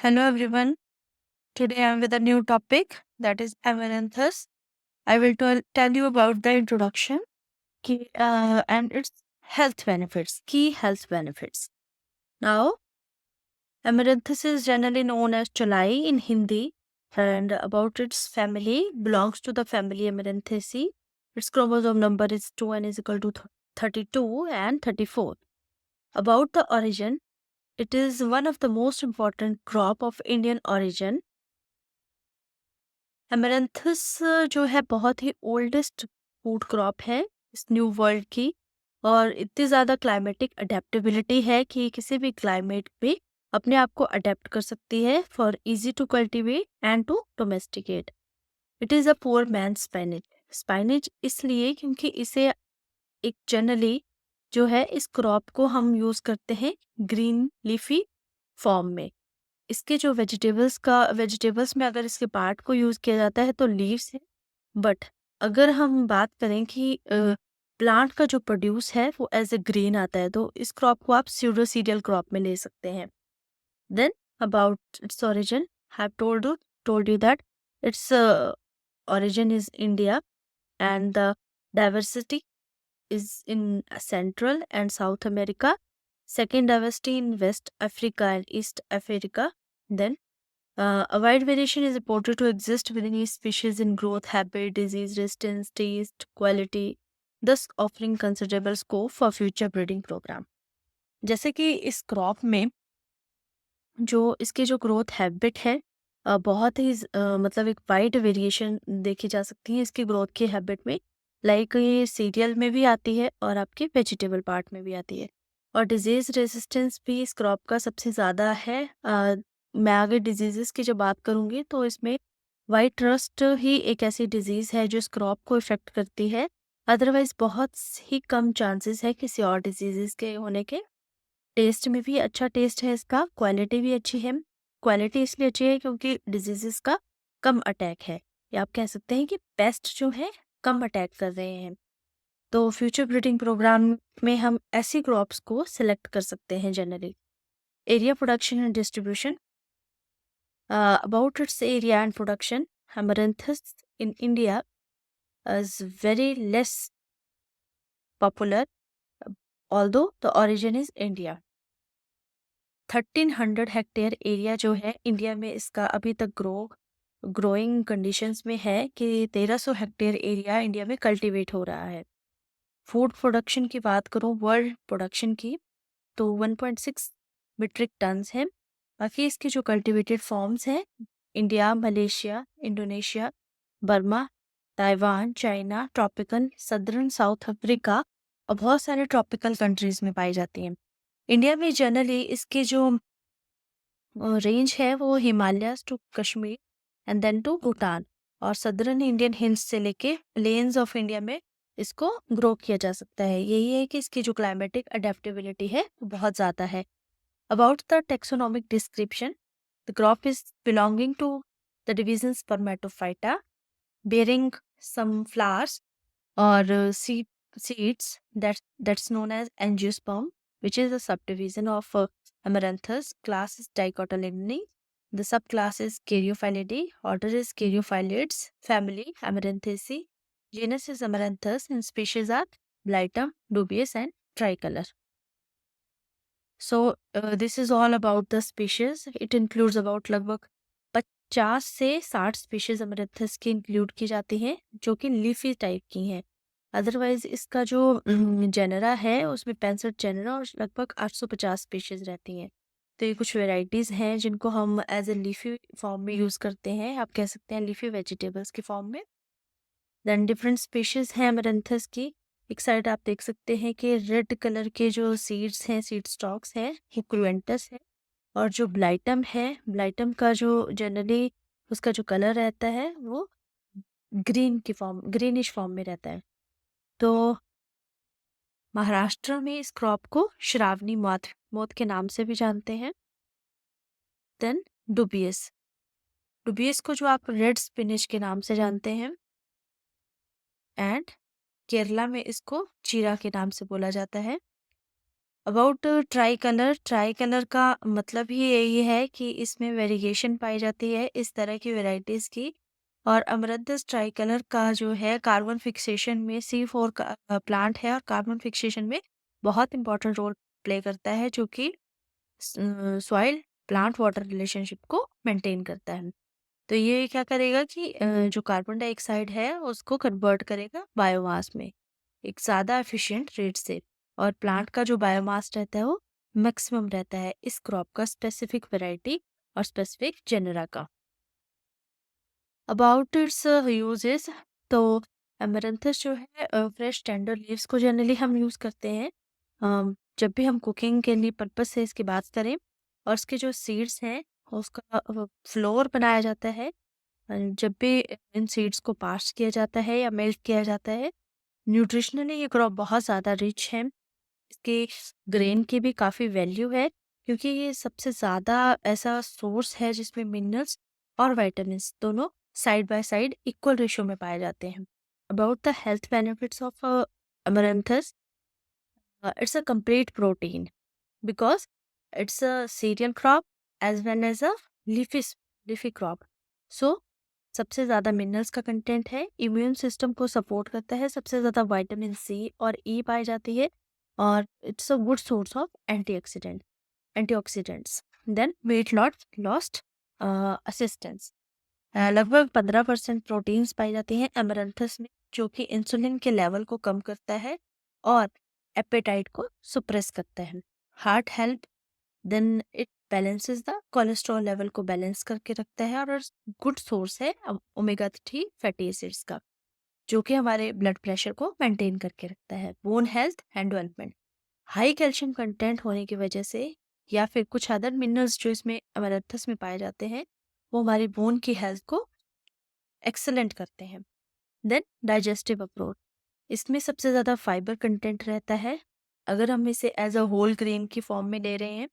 Hello everyone. Today I'm with a new topic that is Amaranthus. I will tell you about the introduction and its health benefits, key health benefits. Now, Amaranthus is generally known as chalai in Hindi, and about its family belongs to the family Amaranthaceae. Its chromosome number is 2 and is equal to 32 and 34. About the origin, it is one of the most important crop of Indian origin. एमरैंथस जो है बहुत ही oldest food crop है इस new world की, और इतनी ज़्यादा climatic adaptability है कि किसी भी क्लाइमेट पे अपने आप को अडेप्ट कर सकती है for easy to cultivate and to domesticate. It is a poor man spinach. Spinach इसलिए क्योंकि इसे एक जनरली जो है इस क्रॉप को हम यूज़ करते हैं ग्रीन लीफी फॉर्म में. इसके जो वेजिटेबल्स में अगर इसके पार्ट को यूज़ किया जाता है तो लीव्स है, बट अगर हम बात करें कि प्लांट का जो प्रोड्यूस है वो एज ए ग्रीन आता है, तो इस क्रॉप को आप स्यूडोसीडियल क्रॉप में ले सकते हैं. Then about its origin, have told you that its origin is India, and the diversity is in Central and South America. Second diversity in West Africa and East Africa. Then a wide variation is reported to exist within each species in growth, habit, disease resistance, taste, quality, thus offering considerable scope for future breeding program. जैसे कि इस crop में जो इसकी जो growth habit है बहुत ही मतलब एक वाइड वेरिएशन देखी जा सकती है इसकी ग्रोथ की हैबिट में. लाइक ये सीरियल में भी आती है और आपके वेजिटेबल पार्ट में भी आती है. और डिजीज रेजिस्टेंस भी इस क्रॉप का सबसे ज़्यादा है. मैं आगे डिजीजेस की जब बात करूँगी तो इसमें वाइट रस्ट ही एक ऐसी डिजीज़ है जो इस क्रॉप को इफ़ेक्ट करती है. अदरवाइज बहुत ही कम चांसेस है किसी और डिजीज़ के होने के. टेस्ट में भी अच्छा टेस्ट है इसका, क्वालिटी भी अच्छी है. क्वालिटी इसलिए अच्छी है क्योंकि डिजीज़ेस का कम अटैक है, या आप कह सकते हैं कि पेस्ट जो है कम अटैक कर रहे हैं. तो फ्यूचर ब्रीडिंग प्रोग्राम में हम ऐसी क्रॉप्स को सिलेक्ट कर सकते हैं generally. Area production and distribution. About it's area and production, Amaranthus in India is very less popular, although the origin is India. 1300 hectare area जो है इंडिया में इसका अभी तक ग्रोइंग कंडीशंस में है कि 1300 हेक्टेयर एरिया इंडिया में कल्टीवेट हो रहा है. फूड प्रोडक्शन की बात करूं वर्ल्ड प्रोडक्शन की, तो 1.6 मीट्रिक टन्स है. बाकी इसके जो कल्टीवेटेड फॉर्म्स हैं India, Malaysia, Indonesia, Burma, Taiwan, China, tropical, southern south Africa और बहुत सारे ट्रॉपिकल कंट्रीज में पाई जाती हैं. इंडिया में जनरली इसके जो रेंज है वो Himalayas to Kashmir and then to Bhutan और सदर्न इंडियन हिल्स से लेके प्लेन्स ऑफ इंडिया में इसको ग्रो किया जा सकता है. यही है कि इसकी जो क्लाइमेटिक अडेप्टेबिलिटी है वो बहुत ज़्यादा है. About the taxonomic description, the crop is belonging to the division spermatophyta, bearing some flowers or seeds that's known as angiosperm, which is a subdivision of Amaranthus. Class is Dicotyledone. The subclass is Caryophyllaceae. Order is Caryophyllates. Family Amaranthaceae. Genus is Amaranthus and species are Blightum, dubious and tricolor. So this is all about the species. It includes about लगभग 50 से 60 species amaranthus की include की जाती हैं जो कि leafy type की हैं. अदरवाइज इसका जो जेनरा है उसमें 65 जेनरा और लगभग 850 स्पीशीज रहती हैं. तो ये कुछ वेराइटीज़ हैं जिनको हम एज ए लीफी फॉर्म में यूज़ करते हैं, आप कह सकते हैं लीफी वेजिटेबल्स की फॉर्म में. देन डिफरेंट स्पीशीज हैं अमरंथस की. एक साइड आप देख सकते हैं कि रेड कलर के जो सीड्स हैं, सीड स्टॉक्स हैं, वो क्रुएंटस है. और जो ब्लाइटम है, ब्लाइटम का जो जनरली उसका जो कलर रहता है वो ग्रीनिश फॉर्म में रहता है. तो महाराष्ट्र में इस क्रॉप को श्रावणी मौत के नाम से भी जानते हैं. देन डुबियस को जो आप रेड स्पिनिच के नाम से जानते हैं. एंड केरला में इसको चीरा के नाम से बोला जाता है. अबाउट ट्राई कलर का मतलब ही यही है कि इसमें वेरिएशन पाई जाती है इस तरह की वैरायटीज़ की। और अमरंथस ट्राई कलर का जो है कार्बन फिक्सेशन में C4 का प्लांट है और कार्बन फिक्सेशन में बहुत इंपॉर्टेंट रोल प्ले करता है, जो कि सॉइल प्लांट वाटर रिलेशनशिप को मेंटेन करता है। तो ये क्या करेगा कि जो कार्बन डाइऑक्साइड है उसको कन्वर्ट करेगा बायोमास में एक ज़्यादा एफिशिएंट रेट से। और प्लांट का जो बायोमास रहता है वो मैक्सिमम रहता है इस क्रॉप का स्पेसिफिक वैरायटी और स्पेसिफिक जेनरा का। अबाउट इट्स यूजेस, तो एमरंथस जो है फ्रेश टेंडर लीव्स को जनरली हम यूज़ करते हैं जब भी हम कुकिंग के लिए पर्पस से इसकी बात करें। और इसके जो सीड्स हैं उसका फ्लोर बनाया जाता है। जब भी इन सीड्स को पास किया जाता है या मेल्ट किया जाता है, न्यूट्रिशनली ये क्रॉप बहुत ज़्यादा रिच है। इसके ग्रेन की भी काफ़ी वैल्यू है, क्योंकि ये सबसे ज़्यादा ऐसा सोर्स है जिसमें मिनरल्स और विटामिन्स दोनों side by side equal ratio में पाए जाते हैं। About the health benefits of amaranthus, it's a complete protein because it's a cereal crop as well as a leafy crop. So सबसे ज़्यादा मिनरल्स का कंटेंट है, इम्यून सिस्टम को support करता है, सबसे ज़्यादा विटामिन सी और ई पाई जाती है। और it's a good source of antioxidants. Then weight lost assistance, लगभग 15% प्रोटीन्स पाई जाती हैं एमरंथस में, जो कि इंसुलिन के लेवल को कम करता है और एपेटाइट को सुप्रेस करता है। Heart health, then it balances the cholesterol level को बैलेंस करके रखता है। और गुड सोर्स है ओमेगा 3 फैटी एसिड्स का, जो कि हमारे ब्लड प्रेशर को मेंटेन करके रखता है। Bone health and development, high calcium content होने की वजह से या फिर कुछ अदर मिनरल्स जो इसमें अमरंथस में पाए जाते हैं, वो हमारी बोन की हेल्थ को एक्सेलेंट करते हैं। देन डाइजेस्टिव अप्रोच, इसमें सबसे ज़्यादा फाइबर कंटेंट रहता है। अगर हम इसे एज अ होल ग्रेन की फॉर्म में ले रहे हैं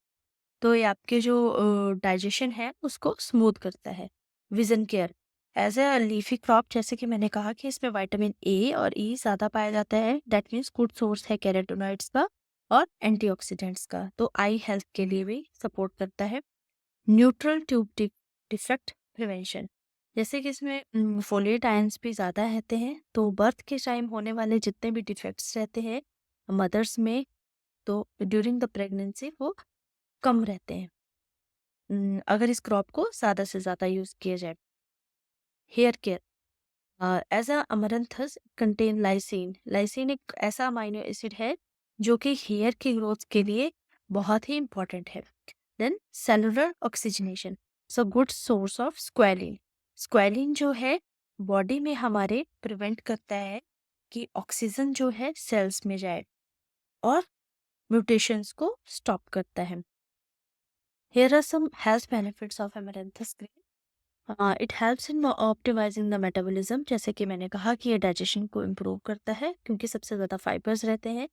तो ये आपके जो डाइजेशन है उसको स्मूथ करता है। Vision care, as a leafy crop जैसे कि मैंने कहा कि इसमें विटामिन ए और ई ज़्यादा पाया जाता है, दैट मीन्स गुड सोर्स है कैरोटीनॉइड्स का और एंटीऑक्सीडेंट्स का, तो आई हेल्थ के लिए भी सपोर्ट करता है। न्यूट्रल ट्यूब डिफेक्ट प्रिवेंशन, जैसे कि इसमें फोलेट आयंस भी ज़्यादा रहते हैं, तो बर्थ के टाइम होने वाले जितने भी डिफेक्ट्स रहते हैं मदर्स में, तो ड्यूरिंग द प्रेगनेंसी वो कम रहते हैं अगर इस क्रॉप को ज़्यादा से ज़्यादा यूज़ किया जाए। Hair care, as a amaranthus contain lysine, lysine एक ऐसा अमाइनो एसिड है जो कि हेयर की ग्रोथ के लिए बहुत ही इंपॉर्टेंट है। Then cellular oxygenation, so good source of squalene, squalene जो है बॉडी में हमारे प्रिवेंट करता है कि ऑक्सीजन जो है सेल्स में जाए और म्यूटेशंस को स्टॉप करता है। Here are some health benefits of amaranthus green. It helps in optimizing the metabolism, जैसे कि मैंने कहा कि ये डाइजेशन को इम्प्रूव करता है क्योंकि सबसे ज़्यादा फाइबर्स रहते हैं।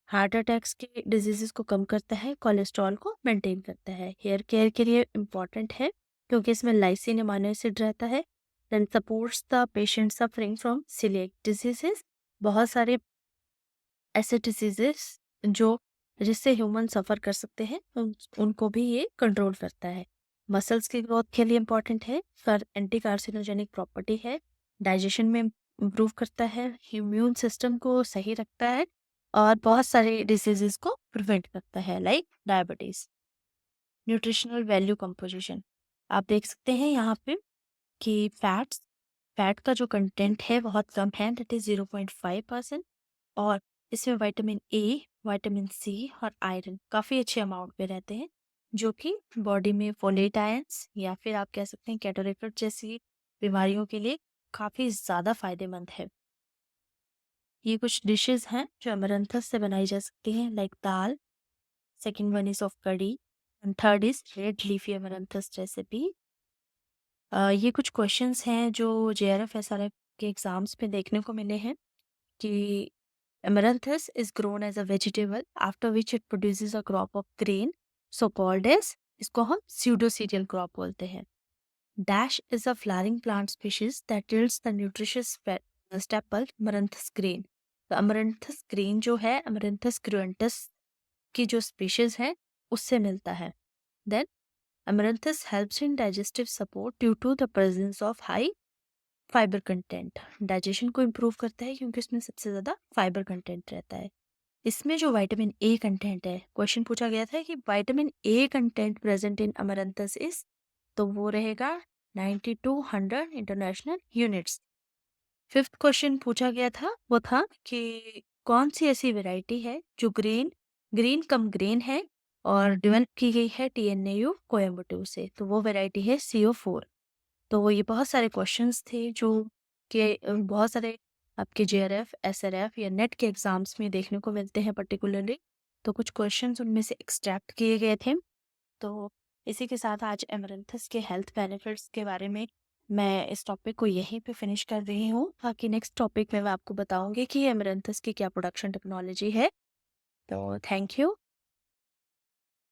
हार्ट अटैक्स के डिजीजेस को कम करता है, कोलेस्ट्रॉल को मेंटेन करता है। हेयर केयर के लिए इम्पॉर्टेंट है क्योंकि इसमें लाइसिन अमाइनो एसिड रहता है। Then supports the patient suffering from celiac diseases, बहुत सारे ऐसे डिजीजेस जो जिससे ह्यूमन सफ़र कर सकते हैं उनको भी ये कंट्रोल करता है। मसल्स की ग्रोथ के लिए इम्पॉर्टेंट है, फॉर एंटी कार्सिनोजेनिक प्रॉपर्टी है, डाइजेशन में इम्प्रूव करता है, इम्यून सिस्टम को सही रखता है और बहुत सारे डिसीजेस को प्रिवेंट करता है like diabetes. Nutritional value composition, आप देख सकते हैं यहाँ पे कि फैट का जो कंटेंट है बहुत कम है, दैट इज़ 0.5%। और इसमें विटामिन ए, विटामिन सी और आयरन काफ़ी अच्छे अमाउंट में रहते हैं, जो कि बॉडी में फोलेट आयंस या फिर आप कह सकते हैं कैटरेक्ट जैसी बीमारियों के लिए काफ़ी ज़्यादा फायदेमंद है। ये कुछ डिशेस हैं जो अमरंथस से बनाई जा सकती हैं, like dal, second one is of kadhi and third is red leafy amaranthus recipe. ये कुछ क्वेश्चंस हैं जो JRF SRF के एग्जाम्स में देखने को मिले हैं कि Amaranthus is grown as a vegetable after which it produces a crop of grain so called as, इसको हम pseudo cereal crop बोलते हैं। Dash is a flowering plant species that yields the nutritious staple Amaranthus grain। तो Amaranthus grain जो है Amaranthus cruentus की जो species है उससे मिलता है। Then amaranthus helps in digestive support due to the presence of high fiber content. Digestion को इम्प्रूव करता है क्योंकि इसमें सबसे ज़्यादा फाइबर कंटेंट रहता है। इसमें जो विटामिन ए कंटेंट है, क्वेश्चन पूछा गया था कि vitamin a content present in amaranthus is, तो वो रहेगा 90 to 100 international units. Fifth question पूछा गया था वो था कि कौन सी ऐसी वैरायटी है जो ग्रीन ग्रीन कम ग्रेन है और डेवलप की गई है TNAU कोयम्बटूर से, तो वो वैरायटी है CO4। तो ये बहुत सारे क्वेश्चंस थे जो कि बहुत सारे आपके JRF, SRF या नेट के एग्जाम्स में देखने को मिलते हैं पर्टिकुलरली। तो कुछ क्वेश्चंस उनमें से एक्सट्रैक्ट किए गए थे। तो इसी के साथ आज एमरंथस के हेल्थ बेनिफिट्स के बारे में मैं इस टॉपिक को यहीं पे फिनिश कर रही हूँ। बाकी नेक्स्ट टॉपिक में मैं आपको बताऊंगी कि एमरंथस की क्या प्रोडक्शन टेक्नोलॉजी है। तो थैंक यू।